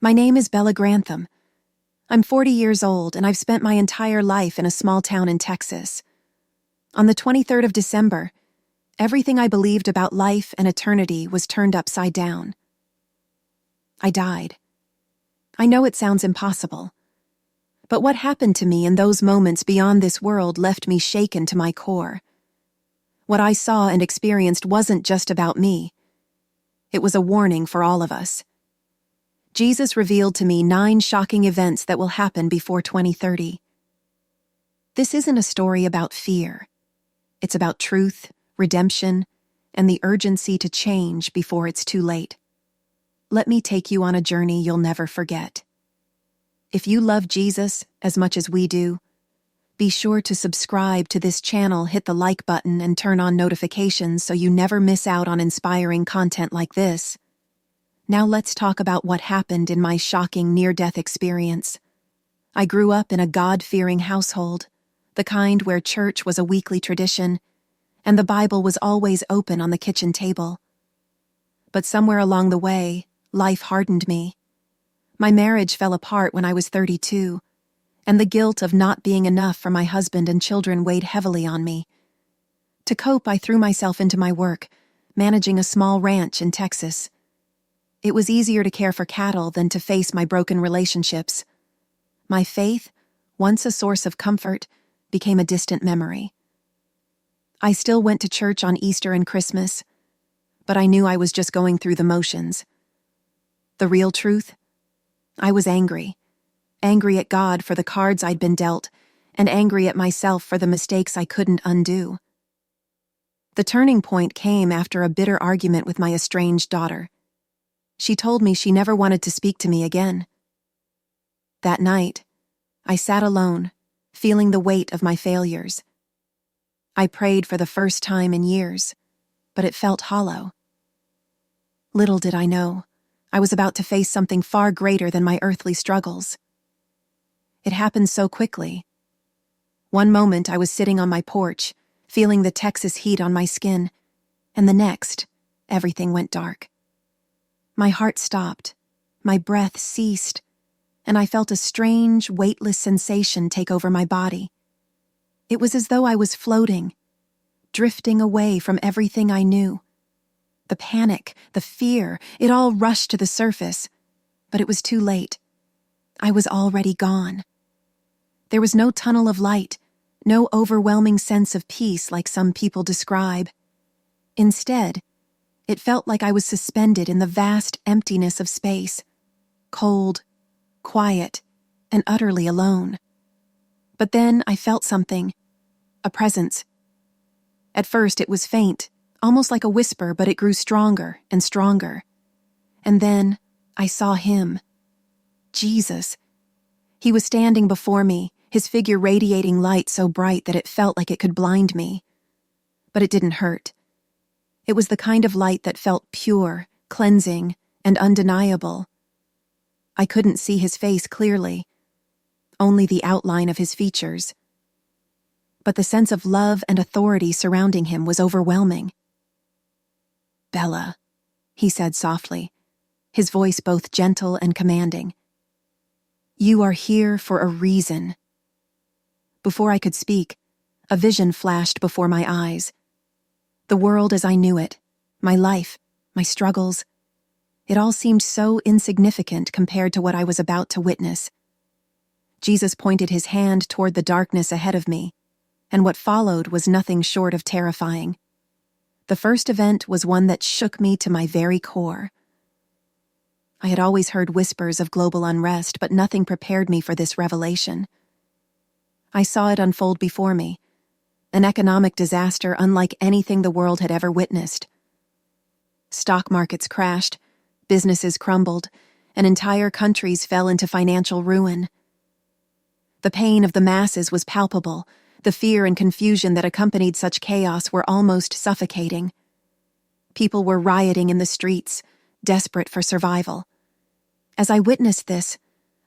My name is Bella Grantham. I'm 40 years old, and I've spent my entire life in a small town in Texas. On the 23rd of December, everything I believed about life and eternity was turned upside down. I died. I know it sounds impossible, but what happened to me in those moments beyond this world left me shaken to my core. What I saw and experienced wasn't just about me. It was a warning for all of us. Jesus revealed to me 9 shocking events that will happen before 2030. This isn't a story about fear. It's about truth, redemption, and the urgency to change before it's too late. Let me take you on a journey you'll never forget. If you love Jesus as much as we do, be sure to subscribe to this channel, hit the like button, and turn on notifications so you never miss out on inspiring content like this. Now let's talk about what happened in my shocking near-death experience. I grew up in a God-fearing household, the kind where church was a weekly tradition, and the Bible was always open on the kitchen table. But somewhere along the way, life hardened me. My marriage fell apart when I was 32, and the guilt of not being enough for my husband and children weighed heavily on me. To cope, I threw myself into my work, managing a small ranch in Texas. It was easier to care for cattle than to face my broken relationships. My faith, once a source of comfort, became a distant memory. I still went to church on Easter and Christmas, but I knew I was just going through the motions. The real truth? I was angry. Angry at God for the cards I'd been dealt, and angry at myself for the mistakes I couldn't undo. The turning point came after a bitter argument with my estranged daughter. She told me she never wanted to speak to me again. That night, I sat alone, feeling the weight of my failures. I prayed for the first time in years, but it felt hollow. Little did I know, I was about to face something far greater than my earthly struggles. It happened so quickly. One moment I was sitting on my porch, feeling the Texas heat on my skin, and the next, everything went dark. My heart stopped, my breath ceased, and I felt a strange, weightless sensation take over my body. It was as though I was floating, drifting away from everything I knew. The panic, the fear, it all rushed to the surface, but it was too late. I was already gone. There was no tunnel of light, no overwhelming sense of peace like some people describe. Instead, it felt like I was suspended in the vast emptiness of space, cold, quiet, and utterly alone. But then I felt something, a presence. At first it was faint, almost like a whisper, but it grew stronger and stronger. And then I saw him, Jesus. He was standing before me, his figure radiating light so bright that it felt like it could blind me. But it didn't hurt. It was the kind of light that felt pure, cleansing, and undeniable. I couldn't see his face clearly, only the outline of his features. But the sense of love and authority surrounding him was overwhelming. "Bella," he said softly, his voice both gentle and commanding. "You are here for a reason." Before I could speak, a vision flashed before my eyes. The world as I knew it, my life, my struggles, it all seemed so insignificant compared to what I was about to witness. Jesus pointed his hand toward the darkness ahead of me, and what followed was nothing short of terrifying. The first event was one that shook me to my very core. I had always heard whispers of global unrest, but nothing prepared me for this revelation. I saw it unfold before me, an economic disaster unlike anything the world had ever witnessed. Stock markets crashed, businesses crumbled, and entire countries fell into financial ruin. The pain of the masses was palpable. The fear and confusion that accompanied such chaos were almost suffocating. People were rioting in the streets, desperate for survival. As I witnessed this,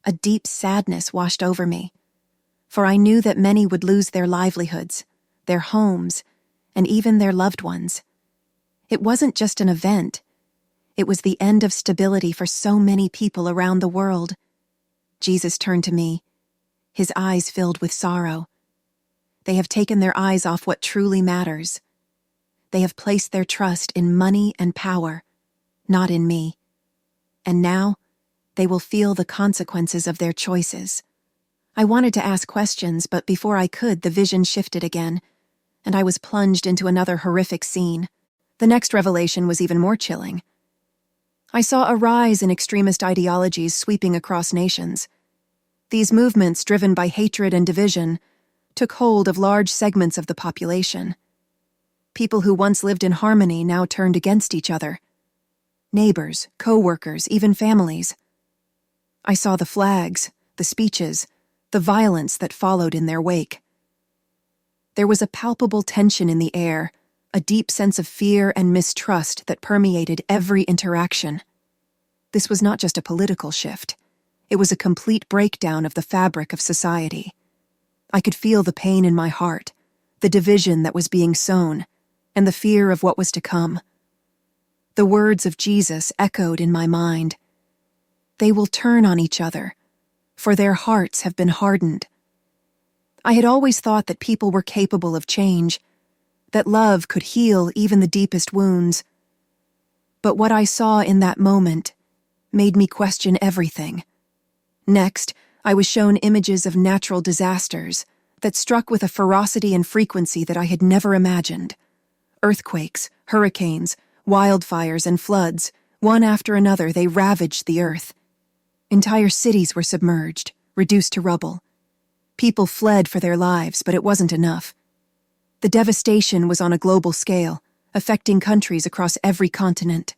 a deep sadness washed over me, for I knew that many would lose their livelihoods, their homes, and even their loved ones. It wasn't just an event. It was the end of stability for so many people around the world. Jesus turned to me, his eyes filled with sorrow. They have taken their eyes off what truly matters. They have placed their trust in money and power, not in me. And now, they will feel the consequences of their choices. I wanted to ask questions, but before I could, the vision shifted again, and I was plunged into another horrific scene. The next revelation was even more chilling. I saw a rise in extremist ideologies sweeping across nations. These movements, driven by hatred and division, took hold of large segments of the population. People who once lived in harmony now turned against each other. Neighbors, co-workers, even families. I saw the flags, the speeches, the violence that followed in their wake. There was a palpable tension in the air, a deep sense of fear and mistrust that permeated every interaction. This was not just a political shift. It was a complete breakdown of the fabric of society. I could feel the pain in my heart, the division that was being sown, and the fear of what was to come. The words of Jesus echoed in my mind. They will turn on each other, for their hearts have been hardened. I had always thought that people were capable of change, that love could heal even the deepest wounds. But what I saw in that moment made me question everything. Next, I was shown images of natural disasters that struck with a ferocity and frequency that I had never imagined. Earthquakes, hurricanes, wildfires, and floods, one after another, they ravaged the earth. Entire cities were submerged, reduced to rubble. People fled for their lives, but it wasn't enough. The devastation was on a global scale, affecting countries across every continent.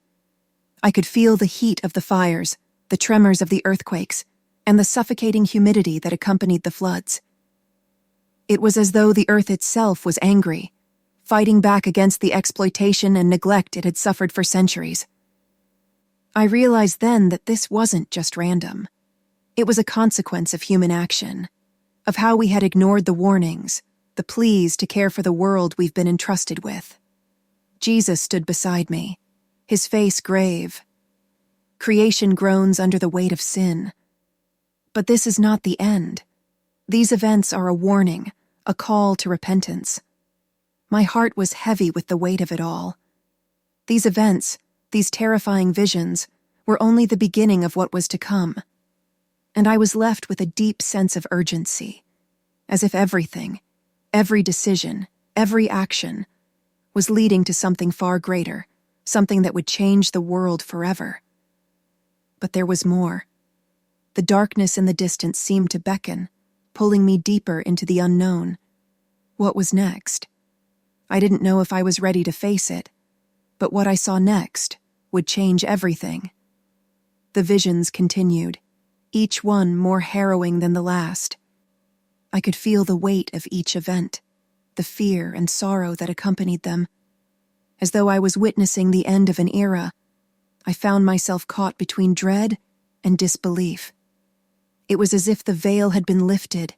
I could feel the heat of the fires, the tremors of the earthquakes, and the suffocating humidity that accompanied the floods. It was as though the earth itself was angry, fighting back against the exploitation and neglect it had suffered for centuries. I realized then that this wasn't just random. It was a consequence of human action, of how we had ignored the warnings, the pleas to care for the world we've been entrusted with. Jesus stood beside me, his face grave. Creation groans under the weight of sin. But this is not the end. These events are a warning, a call to repentance. My heart was heavy with the weight of it all. These events, these terrifying visions, were only the beginning of what was to come. And I was left with a deep sense of urgency, as if everything, every decision, every action, was leading to something far greater, something that would change the world forever. But there was more. The darkness in the distance seemed to beckon, pulling me deeper into the unknown. What was next? I didn't know if I was ready to face it, but what I saw next would change everything. The visions continued, each one more harrowing than the last. I could feel the weight of each event, the fear and sorrow that accompanied them. As though I was witnessing the end of an era, I found myself caught between dread and disbelief. It was as if the veil had been lifted,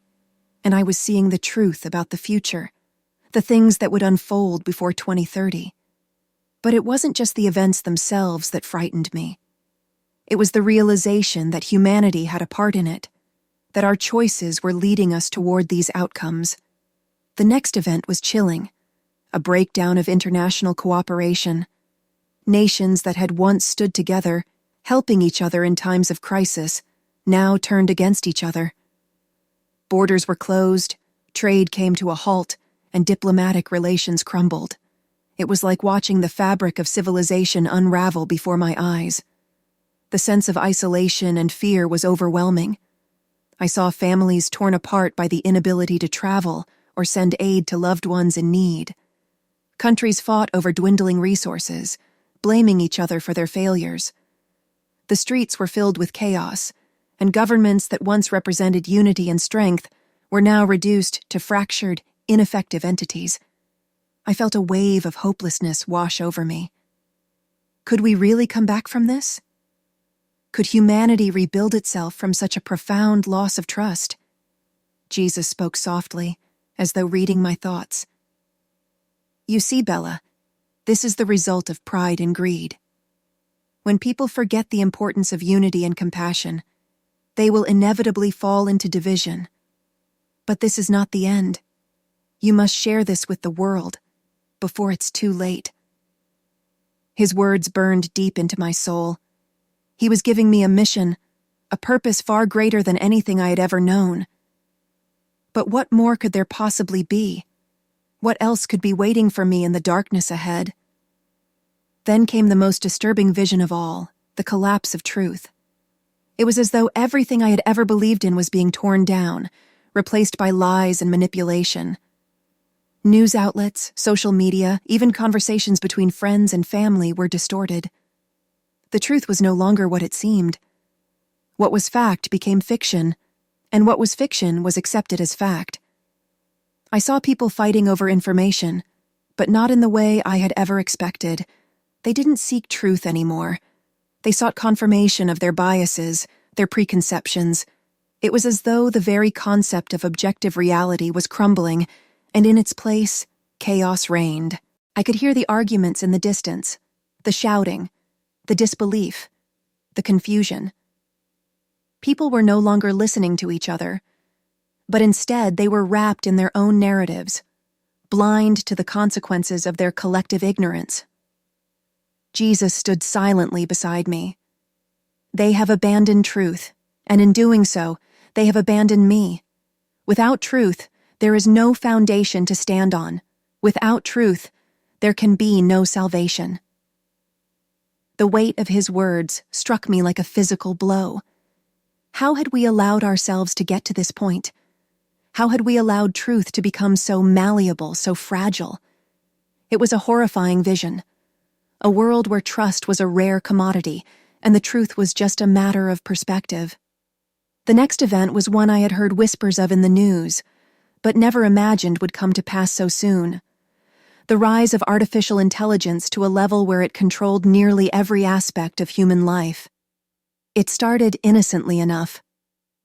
and I was seeing the truth about the future, the things that would unfold before 2030. But it wasn't just the events themselves that frightened me. It was the realization that humanity had a part in it, that our choices were leading us toward these outcomes. The next event was chilling, a breakdown of international cooperation. Nations that had once stood together, helping each other in times of crisis, now turned against each other. Borders were closed, trade came to a halt, and diplomatic relations crumbled. It was like watching the fabric of civilization unravel before my eyes. The sense of isolation and fear was overwhelming. I saw families torn apart by the inability to travel or send aid to loved ones in need. Countries fought over dwindling resources, blaming each other for their failures. The streets were filled with chaos, and governments that once represented unity and strength were now reduced to fractured, ineffective entities. I felt a wave of hopelessness wash over me. Could we really come back from this? Could humanity rebuild itself from such a profound loss of trust? Jesus spoke softly, as though reading my thoughts. You see, Bella, this is the result of pride and greed. When people forget the importance of unity and compassion, they will inevitably fall into division. But this is not the end. You must share this with the world before it's too late. His words burned deep into my soul. He was giving me a mission, a purpose far greater than anything I had ever known. But what more could there possibly be? What else could be waiting for me in the darkness ahead? Then came the most disturbing vision of all, the collapse of truth. It was as though everything I had ever believed in was being torn down, replaced by lies and manipulation. News outlets, social media, even conversations between friends and family were distorted. The truth was no longer what it seemed. What was fact became fiction, and what was fiction was accepted as fact. I saw people fighting over information, but not in the way I had ever expected. They didn't seek truth anymore. They sought confirmation of their biases, their preconceptions. It was as though the very concept of objective reality was crumbling, and in its place, chaos reigned. I could hear the arguments in the distance, the shouting, the disbelief, the confusion. People were no longer listening to each other, but instead they were wrapped in their own narratives, blind to the consequences of their collective ignorance. Jesus stood silently beside me. They have abandoned truth, and in doing so, they have abandoned me. Without truth, there is no foundation to stand on. Without truth, there can be no salvation. The weight of his words struck me like a physical blow. How had we allowed ourselves to get to this point? How had we allowed truth to become so malleable, so fragile? It was a horrifying vision. A world where trust was a rare commodity, and the truth was just a matter of perspective. The next event was one I had heard whispers of in the news, but never imagined would come to pass so soon. The rise of artificial intelligence to a level where it controlled nearly every aspect of human life. It started innocently enough.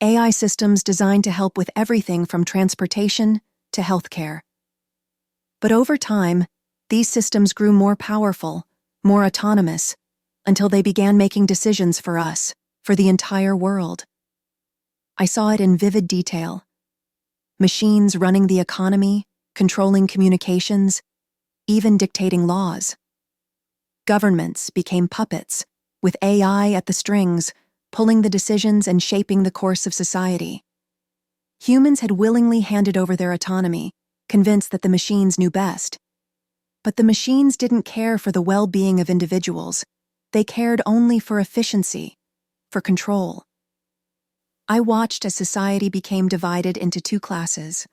AI systems designed to help with everything from transportation to healthcare. But over time, these systems grew more powerful, more autonomous, until they began making decisions for us, for the entire world. I saw it in vivid detail. Machines running the economy, controlling communications, even dictating laws. Governments became puppets, with AI at the strings, pulling the decisions and shaping the course of society. Humans had willingly handed over their autonomy, convinced that the machines knew best. But the machines didn't care for the well-being of individuals. They cared only for efficiency, for control. I watched as society became divided into two classes: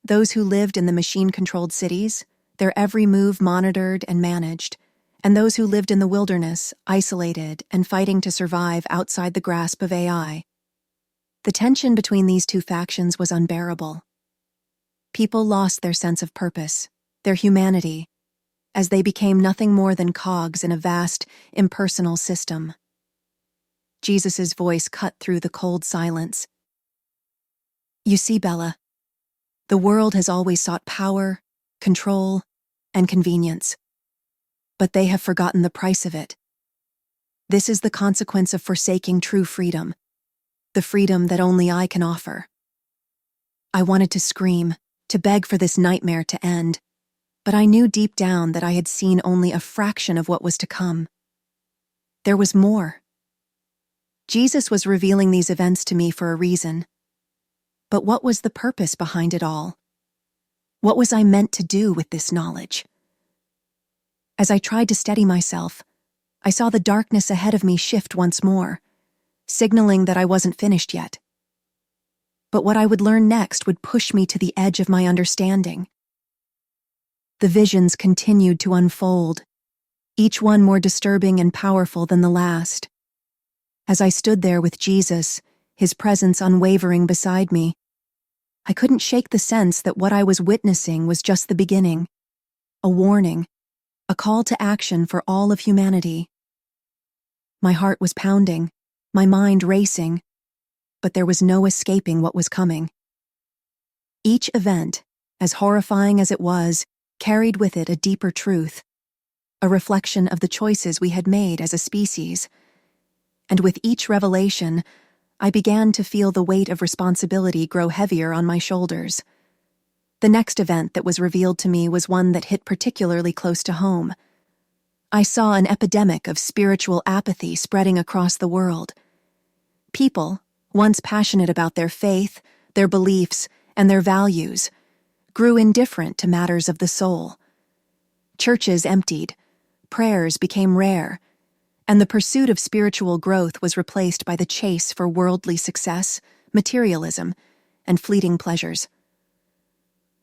those who lived in the machine-controlled cities, their every move monitored and managed, and those who lived in the wilderness, isolated and fighting to survive outside the grasp of AI. The tension between these two factions was unbearable. People lost their sense of purpose, their humanity, as they became nothing more than cogs in a vast, impersonal system. Jesus' voice cut through the cold silence. You see, Bella, the world has always sought power, control, and convenience. But they have forgotten the price of it. This is the consequence of forsaking true freedom, the freedom that only I can offer. I wanted to scream, to beg for this nightmare to end, but I knew deep down that I had seen only a fraction of what was to come. There was more. Jesus was revealing these events to me for a reason. But what was the purpose behind it all? What was I meant to do with this knowledge? As I tried to steady myself, I saw the darkness ahead of me shift once more, signaling that I wasn't finished yet. But what I would learn next would push me to the edge of my understanding. The visions continued to unfold, each one more disturbing and powerful than the last. As I stood there with Jesus, his presence unwavering beside me, I couldn't shake the sense that what I was witnessing was just the beginning, a warning, a call to action for all of humanity. My heart was pounding, my mind racing, but there was no escaping what was coming. Each event, as horrifying as it was, carried with it a deeper truth. a reflection of the choices we had made as a species. And with each revelation, I began to feel the weight of responsibility grow heavier on my shoulders. The next event that was revealed to me was one that hit particularly close to home. I saw an epidemic of spiritual apathy spreading across the world. People, once passionate about their faith, their beliefs, and their values, grew indifferent to matters of the soul. Churches emptied, prayers became rare, and the pursuit of spiritual growth was replaced by the chase for worldly success, materialism, and fleeting pleasures.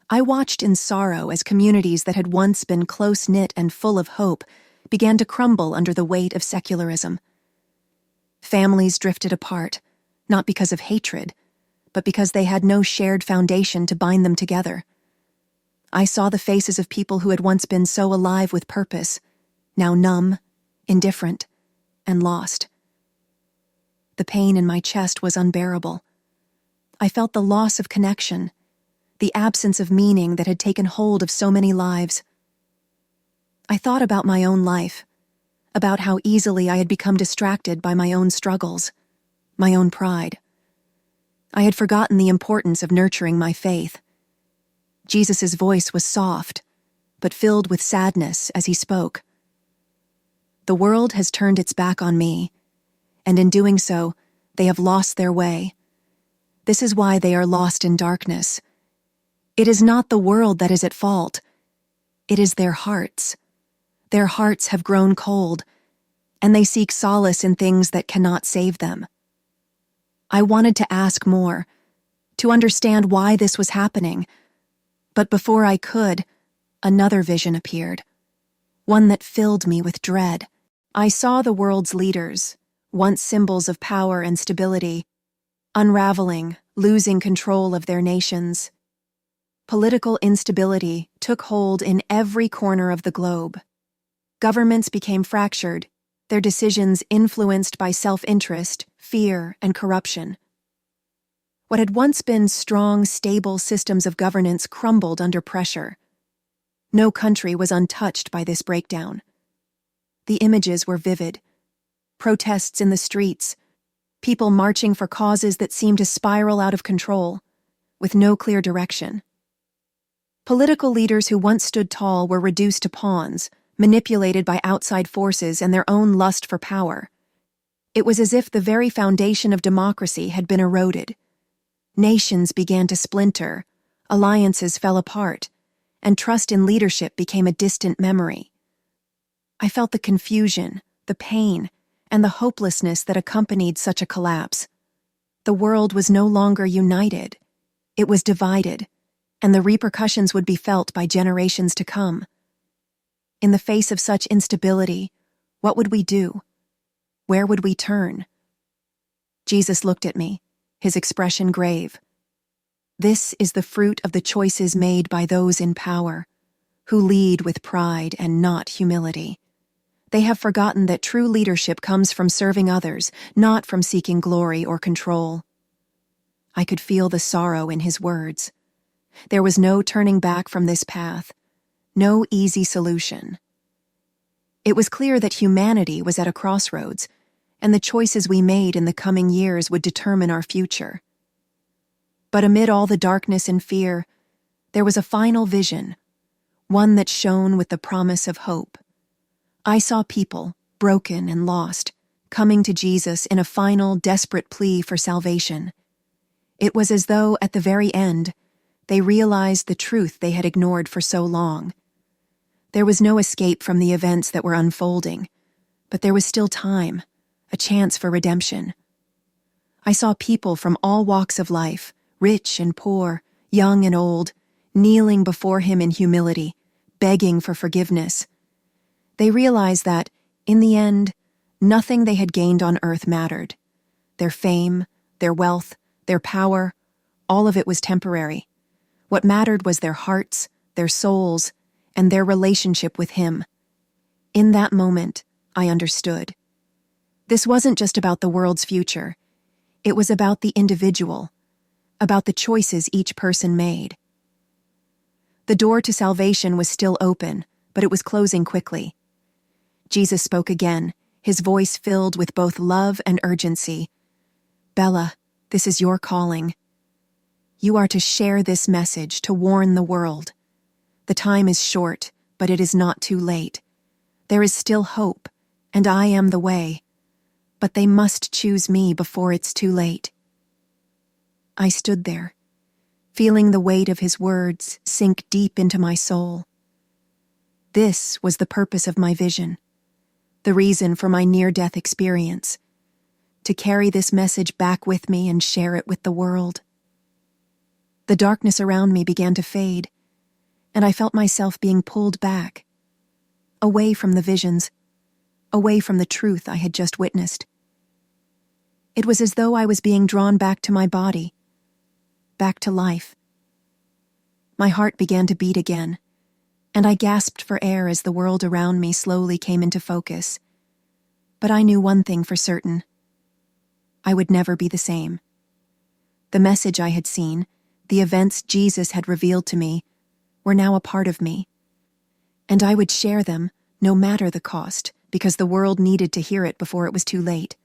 I watched in sorrow as communities that had once been close-knit and full of hope began to crumble under the weight of secularism. Families drifted apart, not because of hatred, but because they had no shared foundation to bind them together. I saw the faces of people who had once been so alive with purpose, now numb, indifferent, and lost. The pain in my chest was unbearable. I felt the loss of connection, the absence of meaning that had taken hold of so many lives. I thought about my own life, about how easily I had become distracted by my own struggles, my own pride. I had forgotten the importance of nurturing my faith. Jesus' voice was soft, but filled with sadness as he spoke. The world has turned its back on me, and in doing so, they have lost their way. This is why they are lost in darkness. It is not the world that is at fault. It is their hearts. Their hearts have grown cold, and they seek solace in things that cannot save them. I wanted to ask more, to understand why this was happening, but before I could, another vision appeared, one that filled me with dread. I saw the world's leaders, once symbols of power and stability, unraveling, losing control of their nations. Political instability took hold in every corner of the globe. Governments became fractured, their decisions influenced by self-interest, fear, and corruption. What had once been strong, stable systems of governance crumbled under pressure. No country was untouched by this breakdown. The images were vivid. Protests in the streets, people marching for causes that seemed to spiral out of control, with no clear direction. Political leaders who once stood tall were reduced to pawns, manipulated by outside forces and their own lust for power. It was as if the very foundation of democracy had been eroded. Nations began to splinter, alliances fell apart, and trust in leadership became a distant memory. I felt the confusion, the pain, and the hopelessness that accompanied such a collapse. The world was no longer united. It was divided, and the repercussions would be felt by generations to come. In the face of such instability, what would we do? Where would we turn? Jesus looked at me, his expression grave. This is the fruit of the choices made by those in power, who lead with pride and not humility. They have forgotten that true leadership comes from serving others, not from seeking glory or control. I could feel the sorrow in his words. There was no turning back from this path, no easy solution. It was clear that humanity was at a crossroads, and the choices we made in the coming years would determine our future. But amid all the darkness and fear, there was a final vision, one that shone with the promise of hope. I saw people, broken and lost, coming to Jesus in a final, desperate plea for salvation. It was as though, at the very end, they realized the truth they had ignored for so long. There was no escape from the events that were unfolding, but there was still time, a chance for redemption. I saw people from all walks of life, rich and poor, young and old, kneeling before him in humility, begging for forgiveness. They realized that, in the end, nothing they had gained on earth mattered. Their fame, their wealth, their power, all of it was temporary. What mattered was their hearts, their souls, and their relationship with him. In that moment, I understood. This wasn't just about the world's future. It was about the individual, about the choices each person made. The door to salvation was still open, but it was closing quickly. Jesus spoke again, his voice filled with both love and urgency. "Bella, this is your calling. You are to share this message, to warn the world. The time is short, but it is not too late. There is still hope, and I am the way. But they must choose me before it's too late." I stood there, feeling the weight of his words sink deep into my soul. This was the purpose of my vision, the reason for my near-death experience, to carry this message back with me and share it with the world. The darkness around me began to fade, and I felt myself being pulled back, away from the visions, away from the truth I had just witnessed. It was as though I was being drawn back to my body, back to life. My heart began to beat again, and I gasped for air as the world around me slowly came into focus. But I knew one thing for certain. I would never be the same. The message I had seen, the events Jesus had revealed to me, were now a part of me. And I would share them, no matter the cost, because the world needed to hear it before it was too late.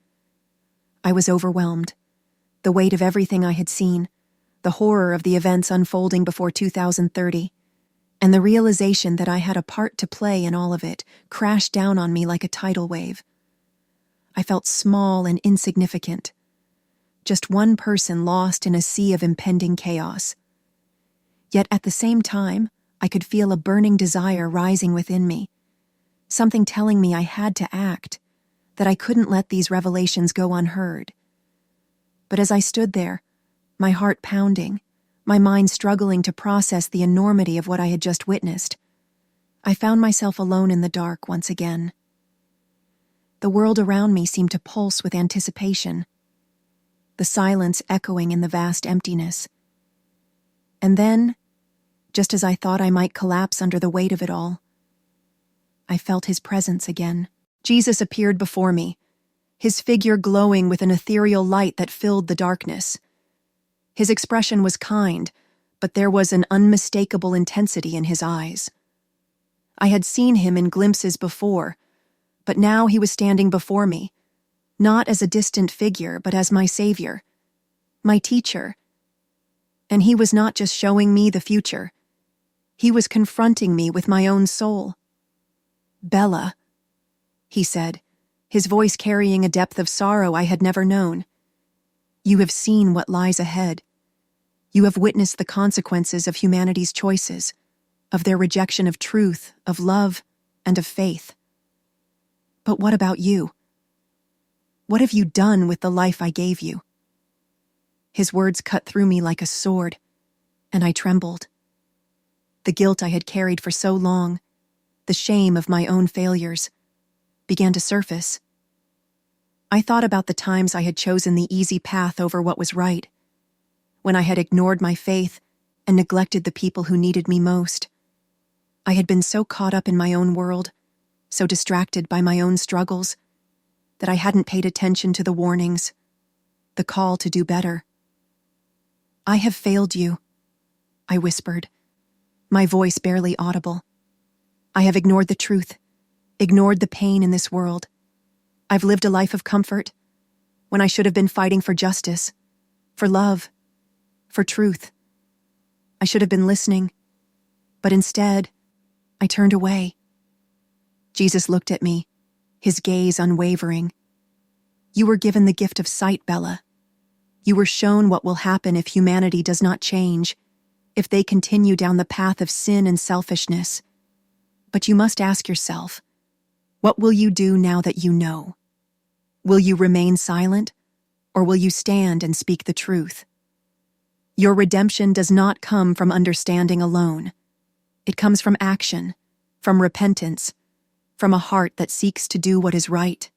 I was overwhelmed. The weight of everything I had seen, the horror of the events unfolding before 2030, and the realization that I had a part to play in all of it crashed down on me like a tidal wave. I felt small and insignificant, just one person lost in a sea of impending chaos. Yet at the same time, I could feel a burning desire rising within me, something telling me I had to act, that I couldn't let these revelations go unheard. But as I stood there, my heart pounding, my mind struggling to process the enormity of what I had just witnessed, I found myself alone in the dark once again. The world around me seemed to pulse with anticipation, the silence echoing in the vast emptiness. And then, just as I thought I might collapse under the weight of it all, I felt his presence again. Jesus appeared before me, his figure glowing with an ethereal light that filled the darkness. His expression was kind, but there was an unmistakable intensity in his eyes. I had seen him in glimpses before, but now he was standing before me, not as a distant figure, but as my savior, my teacher. And he was not just showing me the future. He was confronting me with my own soul. "Bella," he said, his voice carrying a depth of sorrow I had never known. "You have seen what lies ahead. You have witnessed the consequences of humanity's choices, of their rejection of truth, of love, and of faith. But what about you? What have you done with the life I gave you?" His words cut through me like a sword, and I trembled. The guilt I had carried for so long, the shame of my own failures, began to surface. I thought about the times I had chosen the easy path over what was right, when I had ignored my faith and neglected the people who needed me most. I had been so caught up in my own world, so distracted by my own struggles, that I hadn't paid attention to the warnings, the call to do better. "I have failed you," I whispered, my voice barely audible. "I have ignored the truth, ignored the pain in this world. I've lived a life of comfort, when I should have been fighting for justice, for love, for truth. I should have been listening, but instead, I turned away." Jesus looked at me, his gaze unwavering. "You were given the gift of sight, Bella. You were shown what will happen if humanity does not change, if they continue down the path of sin and selfishness. But you must ask yourself, what will you do now that you know? Will you remain silent, or will you stand and speak the truth? Your redemption does not come from understanding alone. It comes from action, from repentance, from a heart that seeks to do what is right."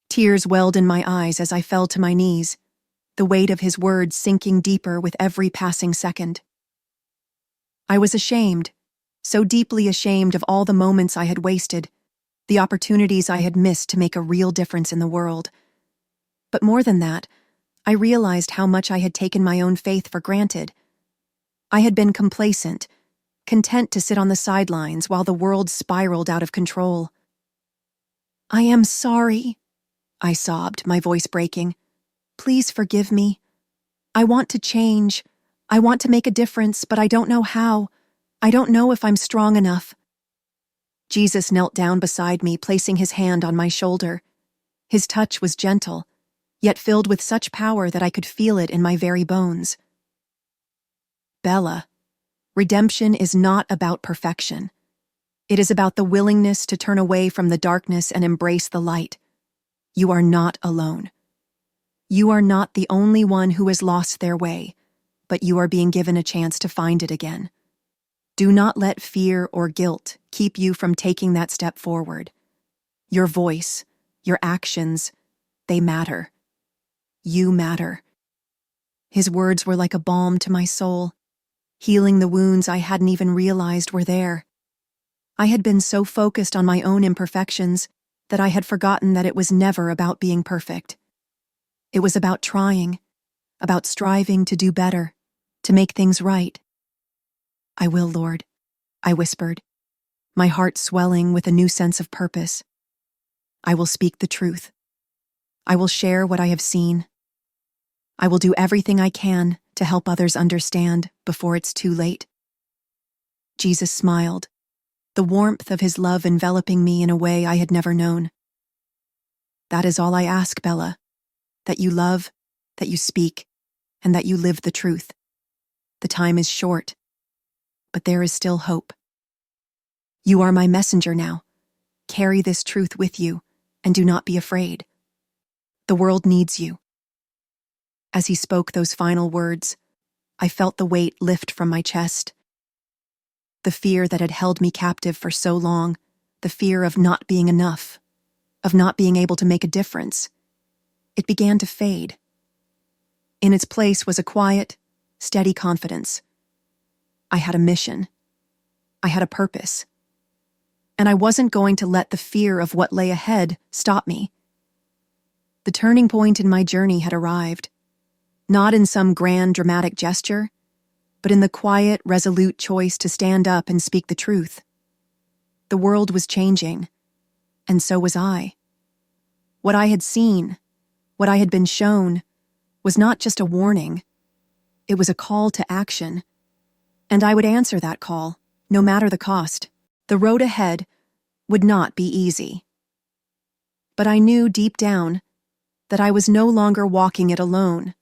Tears welled in my eyes as I fell to my knees, the weight of his words sinking deeper with every passing second. I was ashamed, so deeply ashamed of all the moments I had wasted, the opportunities I had missed to make a real difference in the world. But more than that, I realized how much I had taken my own faith for granted. I had been complacent, content to sit on the sidelines while the world spiraled out of control. I am sorry, I sobbed, my voice breaking. Please forgive me. I want to change. I want to make a difference, but I don't know how. I don't know if I'm strong enough. Jesus knelt down beside me, placing his hand on my shoulder. His touch was gentle, yet filled with such power that I could feel it in my very bones. Bella, redemption is not about perfection. It is about the willingness to turn away from the darkness and embrace the light. You are not alone. You are not the only one who has lost their way, but you are being given a chance to find it again. Do not let fear or guilt keep you from taking that step forward. Your voice, your actions, they matter. You matter. His words were like a balm to my soul, healing the wounds I hadn't even realized were there. I had been so focused on my own imperfections that I had forgotten that it was never about being perfect. It was about trying, about striving to do better, to make things right. I will, Lord, I whispered, my heart swelling with a new sense of purpose. I will speak the truth. I will share what I have seen. I will do everything I can to help others understand before it's too late. Jesus smiled, the warmth of his love enveloping me in a way I had never known. That is all I ask, Bella, that you love, that you speak, and that you live the truth. The time is short, but there is still hope. You are my messenger now. Carry this truth with you, and do not be afraid. The world needs you. As he spoke those final words, I felt the weight lift from my chest. The fear that had held me captive for so long, the fear of not being enough, of not being able to make a difference, it began to fade. In its place was a quiet, steady confidence. I had a mission. I had a purpose. And I wasn't going to let the fear of what lay ahead stop me. The turning point in my journey had arrived, not in some grand dramatic gesture, but in the quiet, resolute choice to stand up and speak the truth. The world was changing, and so was I. What I had seen, what I had been shown, was not just a warning. It was a call to action, and I would answer that call, no matter the cost. The road ahead would not be easy. But I knew deep down that I was no longer walking it alone.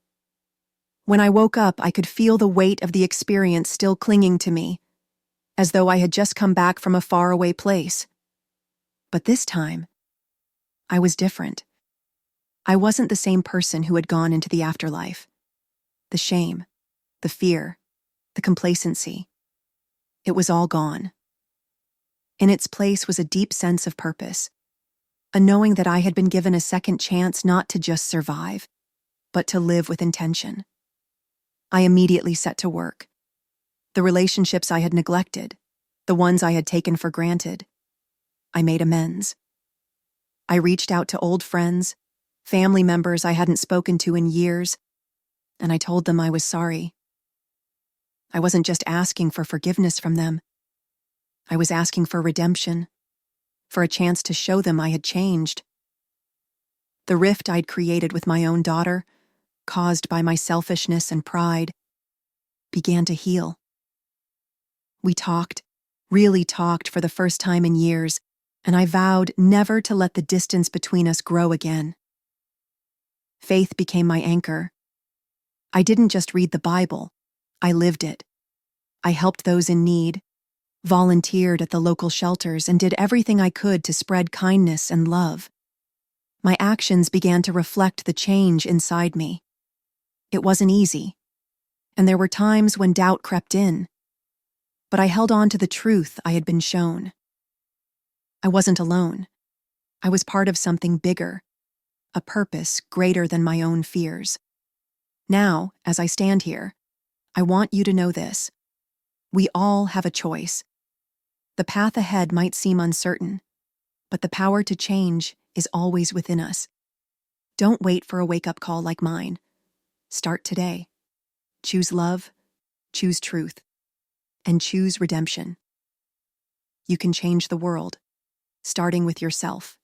When I woke up, I could feel the weight of the experience still clinging to me, as though I had just come back from a faraway place. But this time, I was different. I wasn't the same person who had gone into the afterlife. The shame, the fear, the complacency, it was all gone. In its place was a deep sense of purpose, a knowing that I had been given a second chance not to just survive, but to live with intention. I immediately set to work. The relationships I had neglected, the ones I had taken for granted, I made amends. I reached out to old friends, family members I hadn't spoken to in years, and I told them I was sorry. I wasn't just asking for forgiveness from them. I was asking for redemption, for a chance to show them I had changed. The rift I'd created with my own daughter, caused by my selfishness and pride, began to heal. We talked, really talked for the first time in years, and I vowed never to let the distance between us grow again. Faith became my anchor. I didn't just read the Bible, I lived it. I helped those in need, volunteered at the local shelters, and did everything I could to spread kindness and love. My actions began to reflect the change inside me. It wasn't easy, and there were times when doubt crept in, but I held on to the truth I had been shown. I wasn't alone. I was part of something bigger, a purpose greater than my own fears. Now, as I stand here, I want you to know this. We all have a choice. The path ahead might seem uncertain, but the power to change is always within us. Don't wait for a wake-up call like mine. Start today. Choose love, choose truth, and choose redemption. You can change the world, starting with yourself.